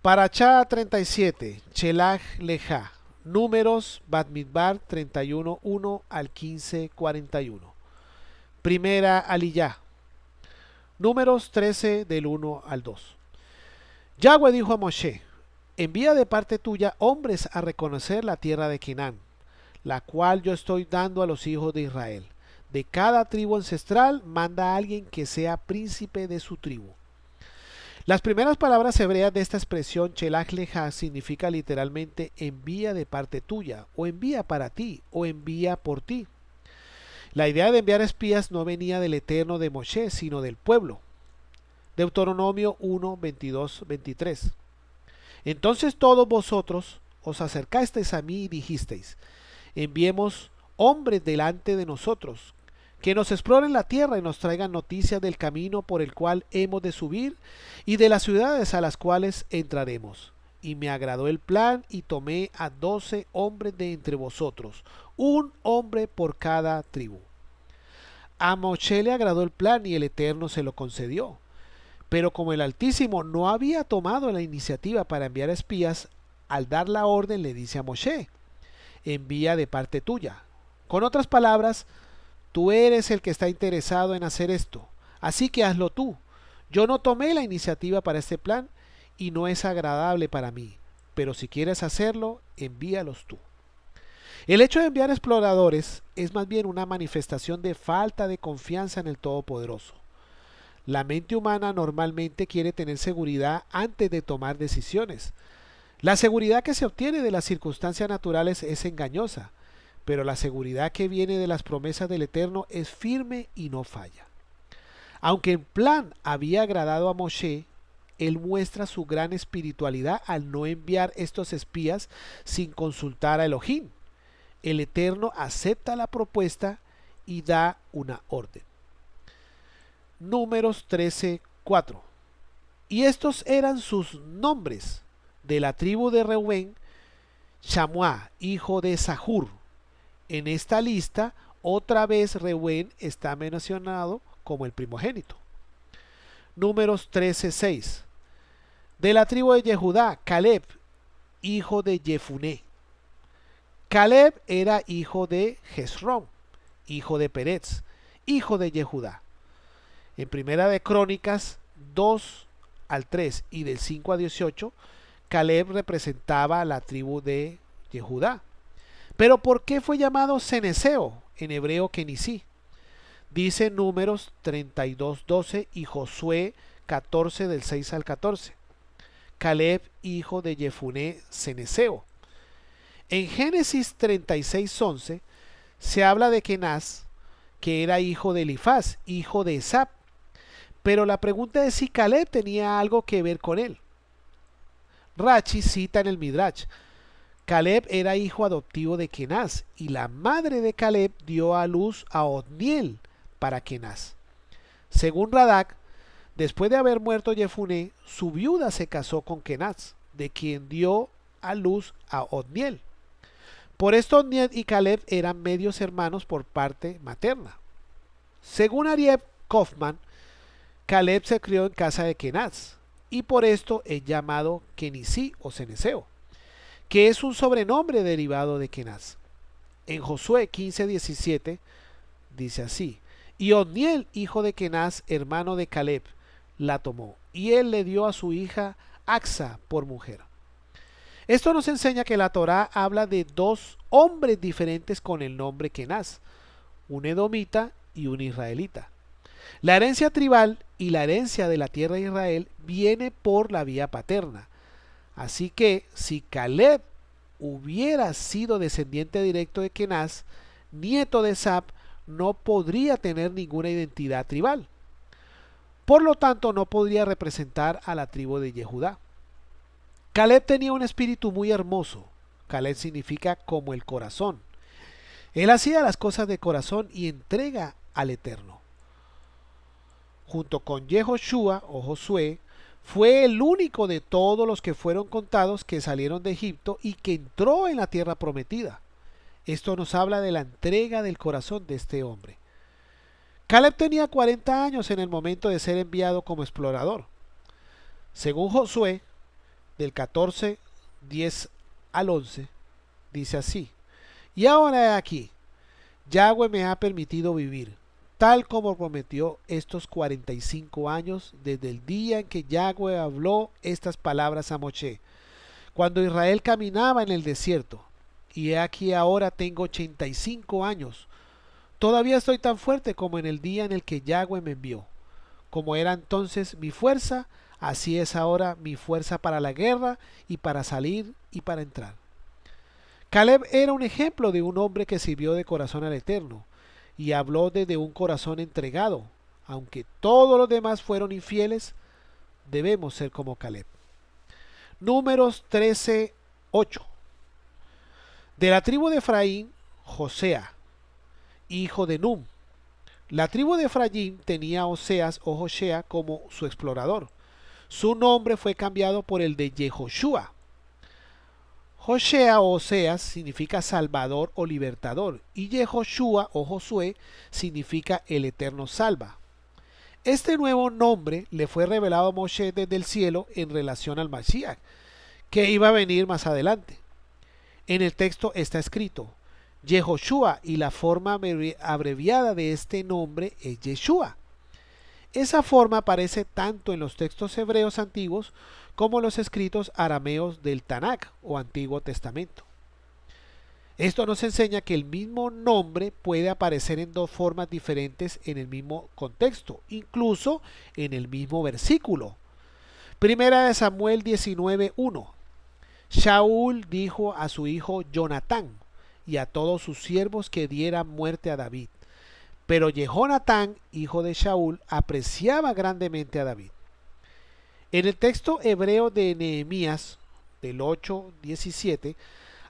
Parachá 37, Chelaj Leja. Números, Bamidbar 31, 1 al 15, 41. Primera Aliyah. Números 13 del 1 al 2. Yahweh dijo a Moshe, envía de parte tuya hombres a reconocer la tierra de Canaán, la cual yo estoy dando a los hijos de Israel. De cada tribu ancestral manda a alguien que sea príncipe de su tribu. Las primeras palabras hebreas de esta expresión Chelaj Leja significa literalmente envía de parte tuya, o envía para ti, o envía por ti. La idea de enviar espías no venía del Eterno de Moshe, sino del pueblo. Deuteronomio 1, 22, 23. Entonces todos vosotros os acercasteis a mí y dijisteis, enviemos hombres delante de nosotros, que nos exploren la tierra y nos traigan noticias del camino por el cual hemos de subir y de las ciudades a las cuales entraremos. Y me agradó el plan y tomé a 12 hombres de entre vosotros, un hombre por cada tribu. A Moshe le agradó el plan y el Eterno se lo concedió. Pero como el Altísimo no había tomado la iniciativa para enviar espías, al dar la orden le dice a Moshe, envía de parte tuya. Con otras palabras, tú eres el que está interesado en hacer esto, así que hazlo tú. Yo no tomé la iniciativa para este plan y no es agradable para mí, pero si quieres hacerlo, envíalos tú. El hecho de enviar exploradores es más bien una manifestación de falta de confianza en el Todopoderoso. La mente humana normalmente quiere tener seguridad antes de tomar decisiones. La seguridad que se obtiene de las circunstancias naturales es engañosa, pero la seguridad que viene de las promesas del Eterno es firme y no falla. Aunque el plan había agradado a Moshe, él muestra su gran espiritualidad al no enviar estos espías sin consultar a Elohim. El Eterno acepta la propuesta y da una orden. Números 13, 4. Y estos eran sus nombres: de la tribu de Reuben, Shamuá, hijo de Sahur. En esta lista, otra vez Reuben está mencionado como el primogénito. Números 13, 6. De la tribu de Yehudá, Caleb, hijo de Jefuné. Caleb era hijo de Jezrón, hijo de Perez, hijo de Yehudá. En Primera de Crónicas 2 al 3 y del 5 a 18, Caleb representaba a la tribu de Yehudá. Pero ¿por qué fue llamado Ceneseo, en hebreo Kenisí? Dice Números 32, 12 y Josué 14 del 6 al 14. Caleb, hijo de Jefuné, Ceneseo. En Génesis 36, 11 se habla de Kenaz, que era hijo de Elifaz, hijo de Esap. Pero la pregunta es si Caleb tenía algo que ver con él. Rachi cita en el Midrash, Caleb era hijo adoptivo de Kenaz y la madre de Caleb dio a luz a Otniel para Kenaz. Según Radak, después de haber muerto Jefuné, su viuda se casó con Kenaz, de quien dio a luz a Otniel. Por esto Otniel y Caleb eran medios hermanos por parte materna. Según Ariel Kaufman, Caleb se crió en casa de Kenaz y por esto es llamado Kenisí o Ceneseo, que es un sobrenombre derivado de Kenaz. En Josué 15:17 dice así: y Otniel, hijo de Kenaz, hermano de Caleb, la tomó y él le dio a su hija Axa por mujer. Esto nos enseña que la Torá habla de dos hombres diferentes con el nombre Kenaz, un edomita y un israelita. La herencia tribal y la herencia de la tierra de Israel viene por la vía paterna. Así que si Caleb hubiera sido descendiente directo de Kenaz, nieto de Sap, no podría tener ninguna identidad tribal. Por lo tanto, no podría representar a la tribu de Yehudá. Caleb tenía un espíritu muy hermoso. Caleb significa como el corazón. Él hacía las cosas de corazón y entrega al Eterno. Junto con Yehoshua o Josué, fue el único de todos los que fueron contados que salieron de Egipto y que entró en la tierra prometida. Esto nos habla de la entrega del corazón de este hombre. Caleb tenía 40 años en el momento de ser enviado como explorador. Según Josué, del 14, 10 al 11, dice así: y ahora aquí, Yahweh me ha permitido vivir, tal como prometió, estos 45 años desde el día en que Yahweh habló estas palabras a Moshe, cuando Israel caminaba en el desierto. Y he aquí ahora tengo 85 años. Todavía estoy tan fuerte como en el día en el que Yahweh me envió. Como era entonces mi fuerza, así es ahora mi fuerza para la guerra y para salir y para entrar. Caleb era un ejemplo de un hombre que sirvió de corazón al Eterno y habló desde un corazón entregado. Aunque todos los demás fueron infieles, debemos ser como Caleb. Números 13, 8. De la tribu de Efraín, Josea, hijo de Num. La tribu de Efraín tenía a Oseas o Joshea como su explorador. Su nombre fue cambiado por el de Yehoshua. Joshea o Oseas significa salvador o libertador, y Yehoshua o Josué significa el eterno salva. Este nuevo nombre le fue revelado a Moshe desde el cielo en relación al Mashiach, que iba a venir más adelante. En el texto está escrito Yehoshua, y la forma abreviada de este nombre es Yeshua. Esa forma aparece tanto en los textos hebreos antiguos como en los escritos arameos del Tanakh o Antiguo Testamento. Esto nos enseña que el mismo nombre puede aparecer en dos formas diferentes en el mismo contexto, incluso en el mismo versículo. Primera de Samuel 19:1. Shaul dijo a su hijo Jonatán y a todos sus siervos que dieran muerte a David. Pero Jehonatán, hijo de Shaul, apreciaba grandemente a David. En el texto hebreo de Nehemías, del 8:17,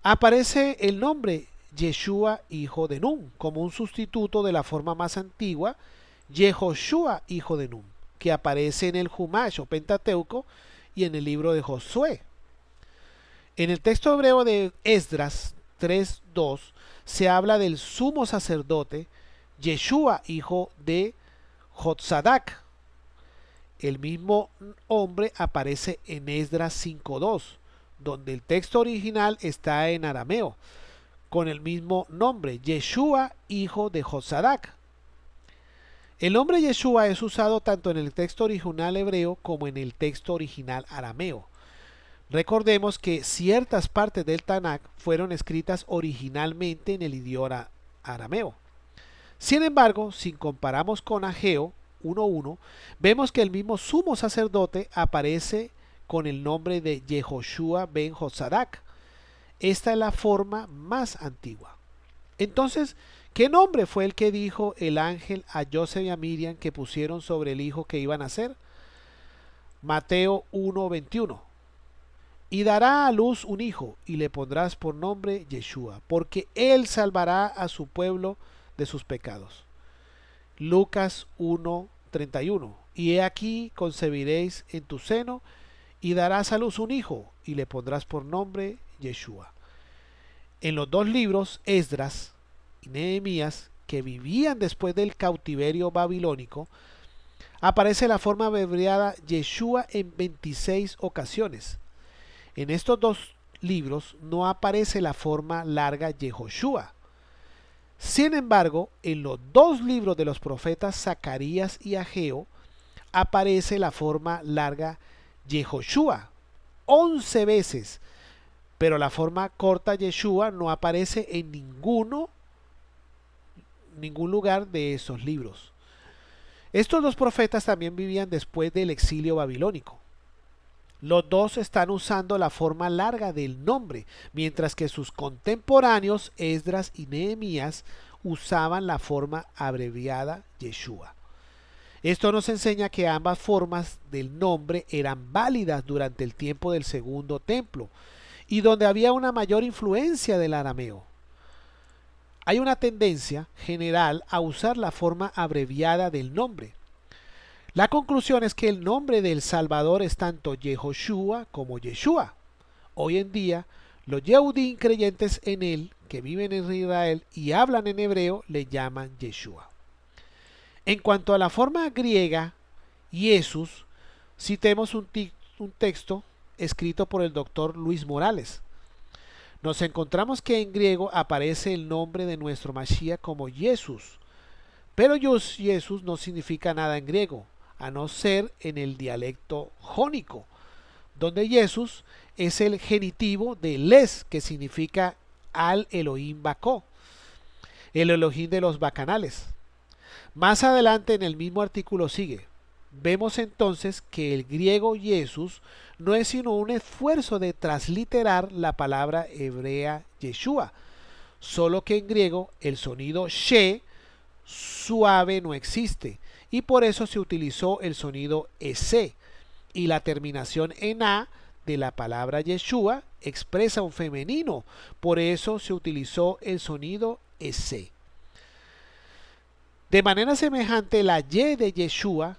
aparece el nombre Yeshua, hijo de Nun, como un sustituto de la forma más antigua, Yehoshua, hijo de Nun, que aparece en el Humash o Pentateuco y en el libro de Josué. En el texto hebreo de Esdras 3:2 se habla del sumo sacerdote Yeshua, hijo de Jotzadak. El mismo hombre aparece en Esdras 5:2, donde el texto original está en arameo, con el mismo nombre, Yeshua, hijo de Jotzadak. El nombre Yeshua es usado tanto en el texto original hebreo como en el texto original arameo. Recordemos que ciertas partes del Tanakh fueron escritas originalmente en el idioma arameo. Sin embargo, si comparamos con Ageo 1:1, vemos que el mismo sumo sacerdote aparece con el nombre de Yehoshua ben Jotzadak. Esta es la forma más antigua. Entonces, ¿qué nombre fue el que dijo el ángel a Joseph y a Miriam que pusieron sobre el hijo que iban a nacer? Mateo 1:21. Y dará a luz un hijo, y le pondrás por nombre Yeshua, porque él salvará a su pueblo de sus pecados. Lucas 1:31. Y he aquí concebiréis en tu seno, y darás a luz un hijo, y le pondrás por nombre Yeshua. En los dos libros, Esdras y Nehemías, que vivían después del cautiverio babilónico, aparece la forma abreviada Yeshua en 26 ocasiones. En estos dos libros no aparece la forma larga Yehoshua. Sin embargo, en los dos libros de los profetas Zacarías y Ageo aparece la forma larga Yehoshua 11 veces, pero la forma corta Yeshua no aparece en ningún lugar de esos libros. Estos dos profetas también vivían después del exilio babilónico. Los dos están usando la forma larga del nombre, mientras que sus contemporáneos Esdras y Nehemías usaban la forma abreviada Yeshua. Esto nos enseña que ambas formas del nombre eran válidas durante el tiempo del segundo templo y donde había una mayor influencia del arameo. Hay una tendencia general a usar la forma abreviada del nombre. La conclusión es que el nombre del Salvador es tanto Yehoshua como Yeshua. Hoy en día, los Yehudim creyentes en él, que viven en Israel y hablan en hebreo, le llaman Yeshua. En cuanto a la forma griega, Jesús, citemos un texto escrito por el doctor Luis Morales. Nos encontramos que en griego aparece el nombre de nuestro Mashiach como Jesús, pero Jesús no significa nada en griego, a no ser en el dialecto jónico, donde Jesús es el genitivo de les, que significa al Elohim Bacó, el Elohim de los bacanales. Más adelante en el mismo artículo sigue. Vemos entonces que el griego Jesús no es sino un esfuerzo de transliterar la palabra hebrea Yeshua, solo que en griego el sonido she suave no existe y por eso se utilizó el sonido ese, y la terminación en a de la palabra Yeshua expresa un femenino, por eso se utilizó el sonido ese. De manera semejante, la Y de Yeshua,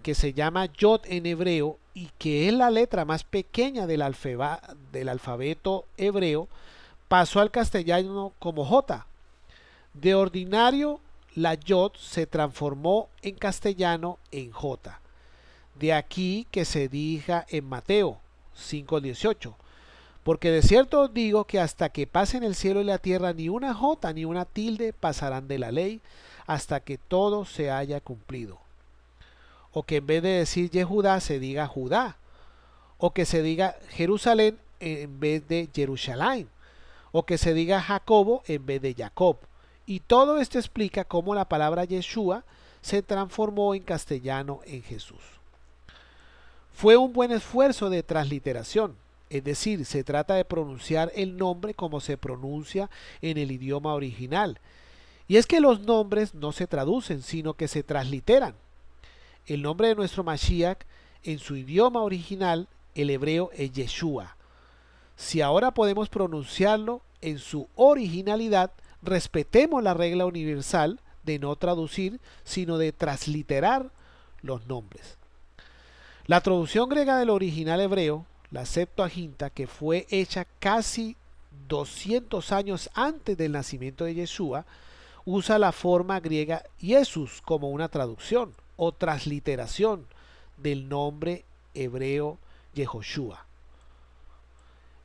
que se llama Yod en hebreo y que es la letra más pequeña del alfabeto hebreo, pasó al castellano como J. De ordinario, la Yod se transformó en castellano en J. De aquí que se diga en Mateo 5:18, porque de cierto os digo que hasta que pasen el cielo y la tierra ni una J ni una tilde pasarán de la ley hasta que todo se haya cumplido. O que en vez de decir Yehudá se diga Judá, o que se diga Jerusalén en vez de Jerusalén, o que se diga Jacobo en vez de Jacob. Y todo esto explica cómo la palabra Yeshua se transformó en castellano en Jesús. Fue un buen esfuerzo de transliteración, es decir, se trata de pronunciar el nombre como se pronuncia en el idioma original. Y es que los nombres no se traducen, sino que se transliteran. El nombre de nuestro Mashiach en su idioma original, el hebreo, es Yeshua. Si ahora podemos pronunciarlo en su originalidad, respetemos la regla universal de no traducir, sino de transliterar los nombres. La traducción griega del original hebreo, la Septuaginta, que fue hecha casi 200 años antes del nacimiento de Yeshua, usa la forma griega Jesús como una traducción o transliteración del nombre hebreo Yehoshua.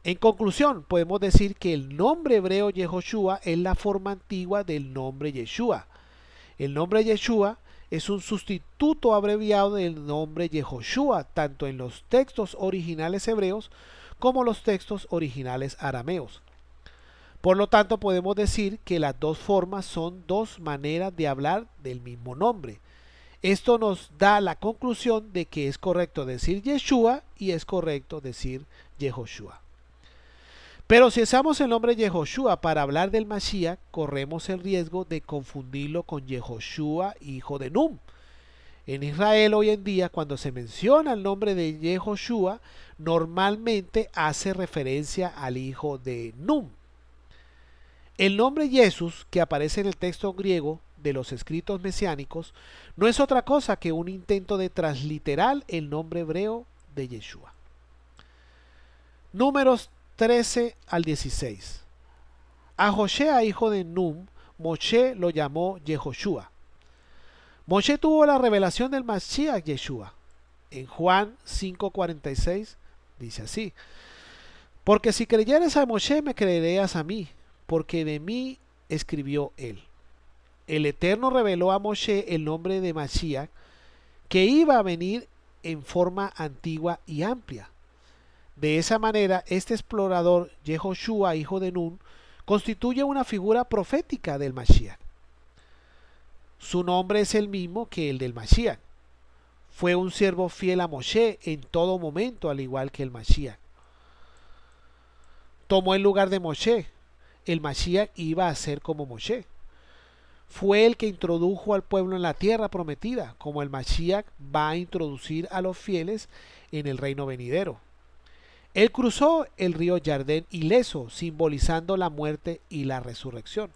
En conclusión, podemos decir que el nombre hebreo Yehoshua es la forma antigua del nombre Yeshua. El nombre Yeshua es un sustituto abreviado del nombre Yehoshua, tanto en los textos originales hebreos como los textos originales arameos. Por lo tanto, podemos decir que las dos formas son dos maneras de hablar del mismo nombre. Esto nos da la conclusión de que es correcto decir Yeshua y es correcto decir Yehoshua. Pero si usamos el nombre Yehoshua para hablar del Mashiach, corremos el riesgo de confundirlo con Yehoshua, hijo de Num. En Israel hoy en día, cuando se menciona el nombre de Yehoshua, normalmente hace referencia al hijo de Num. El nombre Jesús, que aparece en el texto griego de los escritos mesiánicos, no es otra cosa que un intento de transliterar el nombre hebreo de Yeshua. Números 13 al 16. A Joshea, hijo de Num, Moshe lo llamó Yehoshua. Moshe tuvo la revelación del Mashiach Yeshua. En Juan 5:46 dice así: porque si creyeres a Moshe, me creerás a mí, porque de mí escribió él. El Eterno reveló a Moshe el nombre de Mashiach, que iba a venir en forma antigua y amplia. De esa manera, este explorador, Yehoshua, hijo de Nun, constituye una figura profética del Mashiach. Su nombre es el mismo que el del Mashiach. Fue un siervo fiel a Moshe en todo momento, al igual que el Mashiach. Tomó el lugar de Moshe. El Mashiach iba a ser como Moshe. Fue el que introdujo al pueblo en la tierra prometida, como el Mashiach va a introducir a los fieles en el reino venidero. Él cruzó el río Jardén ileso, simbolizando la muerte y la resurrección.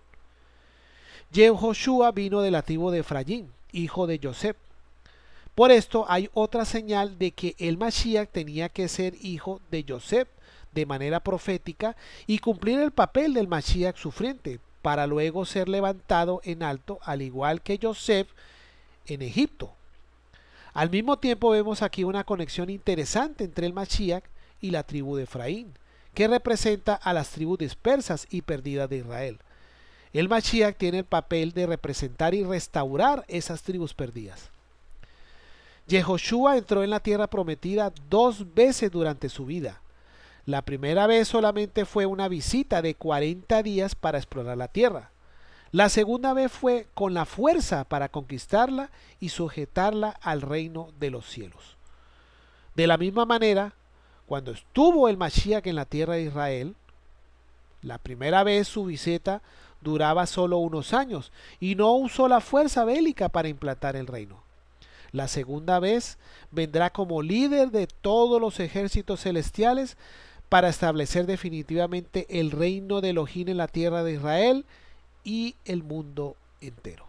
Yehoshua vino de la tribu de Efraín, hijo de Joseph. Por esto hay otra señal de que el Mashiach tenía que ser hijo de Joseph de manera profética y cumplir el papel del Mashiach sufriente, para luego ser levantado en alto, al igual que Joseph en Egipto. Al mismo tiempo vemos aquí una conexión interesante entre el Mashiach y la tribu de Efraín, que representa a las tribus dispersas y perdidas de Israel. El Mashiach tiene el papel de representar y restaurar esas tribus perdidas. Yehoshua entró en la tierra prometida 2 veces durante su vida. La primera vez solamente fue una visita de 40 días para explorar la tierra. La segunda vez fue con la fuerza para conquistarla y sujetarla al reino de los cielos. De la misma manera, cuando estuvo el Mashiach en la tierra de Israel, la primera vez su visita duraba solo unos años y no usó la fuerza bélica para implantar el reino. La segunda vez vendrá como líder de todos los ejércitos celestiales para establecer definitivamente el reino de Elohim en la tierra de Israel y el mundo entero.